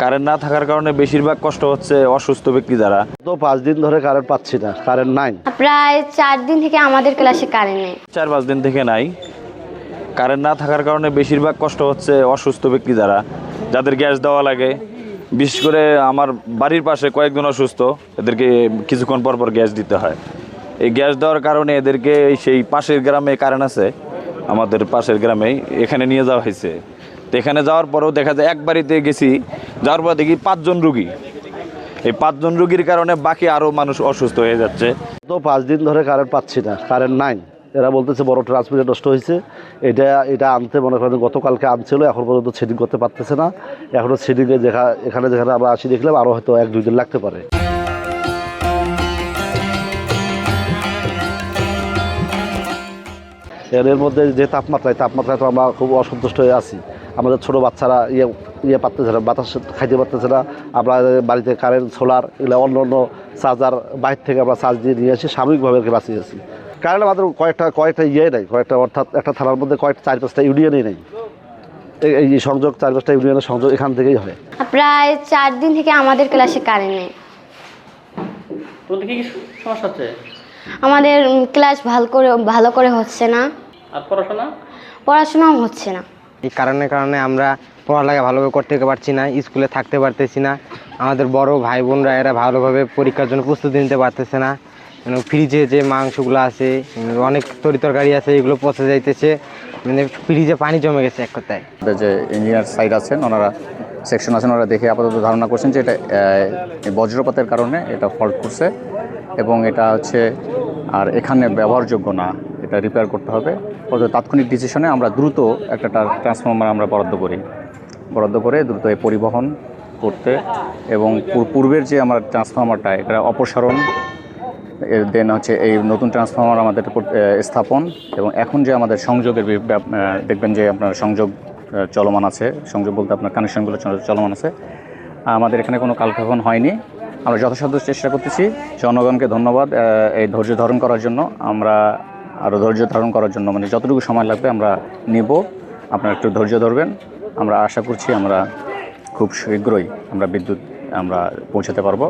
Current না থাকার কারণে বেশিরভাগ কষ্ট হচ্ছে অসুস্থ ব্যক্তি যারা। তো 5 দিন ধরে কারেন্ট পাচ্ছি না, কারেন্ট নাই। প্রায় 4 দিন থেকে আমাদের ক্লাসে কারেন্ট নেই। 4-5 দিন থেকে নাই। কারেন্ট না থাকার কারণে বেশিরভাগ কষ্ট হচ্ছে অসুস্থ ব্যক্তি যারা, যাদের গ্যাস দেওয়া লাগে। বিশেষ করে আমার বাড়ির পাশে কয়েকজন অসুস্থ, এদেরকে কিছুক্ষণ পর পর গ্যাস দিতে হয়। এই গ্যাস দেওয়ার কারণে এদেরকে সেই পাশের গ্রামে কারেন্ট আছে, আমাদের পাশের গ্রামেই, এখানে নিয়ে যাওয়া হয়েছে। তো এখানে যাওয়ার পরেও দেখা যায় এক বাড়িতে গেছি, যাওয়ার পর দেখি 5 জন রুগী। এই 5 জন রুগীর কারণে বাকি আরও মানুষ অসুস্থ হয়ে যাচ্ছে। তো 5 দিন ধরে কারেন্ট পাচ্ছি না, কারেন্ট নাই। এরা বলতেছে বড় ট্রান্সমিটার নষ্ট হয়েছে, এটা আনতে মনে করেন গতকালকে আনছিল, এখন পর্যন্ত সেটিং করতে পারতেছে না। এখনও সেটিংয়ে যেখানে আমরা আসি দেখলাম আরও হয়তো 1-2 দিন লাগতে পারে। এর মধ্যে যে তাপমাত্রায় তো আমরা খুব অসন্তুষ্ট হয়ে আছি। আমাদের ছোটো বাচ্চারা ইয়ে পারতেছে না, বাতাস খাইতে পারতেছে না। আমরা বাড়িতে কারেন্ট, সোলার, এগুলো অন্য চার্জার বাইরে থেকে আমরা চার্জ দিয়ে নিয়ে আসি, সাময়িকভাবে বাঁচিয়েছি। কারেন্ট আমাদের কয়েকটা ইয়ে নেই, অর্থাৎ একটা থানার মধ্যে 4-5টা ইউনিয়নই নেই। এই সংযোগ 4-5টা ইউনিয়নের সংযোগ এখান থেকেই হয়। প্রায় 4 দিন থেকে আমাদের ক্লাসে কারেন্ট নেই। কি সমস্যা হচ্ছে? আমাদের ক্লাস ভালো করে হচ্ছে না, আর পড়াশোনাও হচ্ছে না। এই কারণের কারণে আমরা পড়ালেখা ভালোভাবে করতে পারছি না, স্কুলে থাকতে পারতেছি না। আমাদের বড় ভাই বোনরা এরা ভালোভাবে পরীক্ষার জন্য প্রস্তুতি নিতে পারতেছে না। ফ্রিজে যে মাংসগুলো আছে, অনেক তরকারি আছে, এগুলো পচে যাইতেছে, মানে ফ্রিজে পানি জমে গেছে এক কথায়। যে ইঞ্জিনিয়ার সাইড আছেন, ওনারা সেকশন আছেন, ওনারা দেখে আপাতত ধারণা করছেন যে এটা বজ্রপাতের কারণে এটা ফল্ট করছে এবং এটা হচ্ছে আর এখানে ব্যবহারযোগ্য না, এটা রিপেয়ার করতে হবে। তাৎক্ষণিক ডিসিশনে আমরা দ্রুত একটা ট্রান্সফর্মার আমরা বরাদ্দ করে দ্রুত এই পরিবহন করতে এবং পূর্বের যে আমার ট্রান্সফর্মারটা এটা অপসারণ, দেন হচ্ছে এই নতুন ট্রান্সফর্মার আমাদের স্থাপন এবং এখন যে আমাদের সংযোগের দেখবেন যে আপনার সংযোগ চলমান আছে, সংযোগ বলতে আপনার কানেকশনগুলো চলমান আছে। আমাদের এখানে কোনো কালক্ষেপণ হয়নি। আমরা যথাসাধ্য চেষ্টা করতেছি। জনগণকে ধন্যবাদ এই ধৈর্য ধারণ করার জন্য। আমরা আরও ধৈর্য ধারণ করার জন্য মানে যতটুকু সময় লাগবে আমরা নিব, আপনারা একটু ধৈর্য ধরবেন। আমরা আশা করছি আমরা খুব শীঘ্রই আমরা বিদ্যুৎ আমরা পৌঁছাতে পারবো।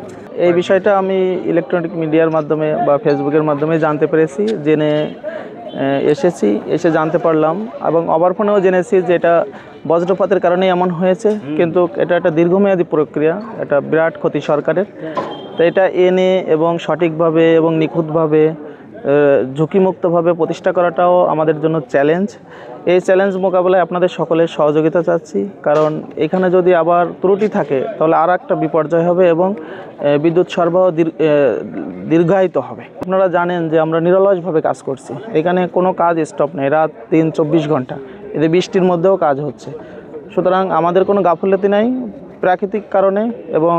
এই বিষয়টা আমি ইলেকট্রনিক মিডিয়ার মাধ্যমে বা ফেসবুকের মাধ্যমে জানতে পেরেছি, এসে জানতে পারলাম এবং আবার ফোনেও জেনেছি যে এটা বজ্রপাতের কারণেই এমন হয়েছে, কিন্তু এটা একটা দীর্ঘমেয়াদী প্রক্রিয়া, এটা বিরাট ক্ষতি সরকারের। তো এটা এনে এবং সঠিকভাবে এবং নিখুঁতভাবে ঝুঁকিমুক্তভাবে প্রতিষ্ঠা করাটাও আমাদের জন্য চ্যালেঞ্জ। এই চ্যালেঞ্জ মোকাবেলায় আপনাদের সকলের সহযোগিতা চাচ্ছি, কারণ এখানে যদি আবার ত্রুটি থাকে তাহলে আর একটা বিপর্যয় হবে এবং বিদ্যুৎ সরবরাহ দীর্ঘায়িত হবে। আপনারা জানেন যে আমরা নিরলসভাবে কাজ করছি, এখানে কোনো কাজ স্টপ নেই, রাত 3-24 ঘন্টা, এতে বৃষ্টির মধ্যেও কাজ হচ্ছে। সুতরাং আমাদের কোনো গাফিলতি নাই। প্রাকৃতিক কারণে এবং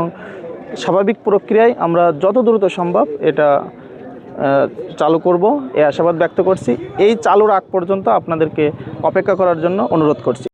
স্বাভাবিক প্রক্রিয়ায় আমরা যত দ্রুত সম্ভব এটা চালু করব এই আশাবাদ ব্যক্ত করছি। এই চালুর আগ পর্যন্ত আপনাদেরকে অপেক্ষা করার জন্য অনুরোধ করছি।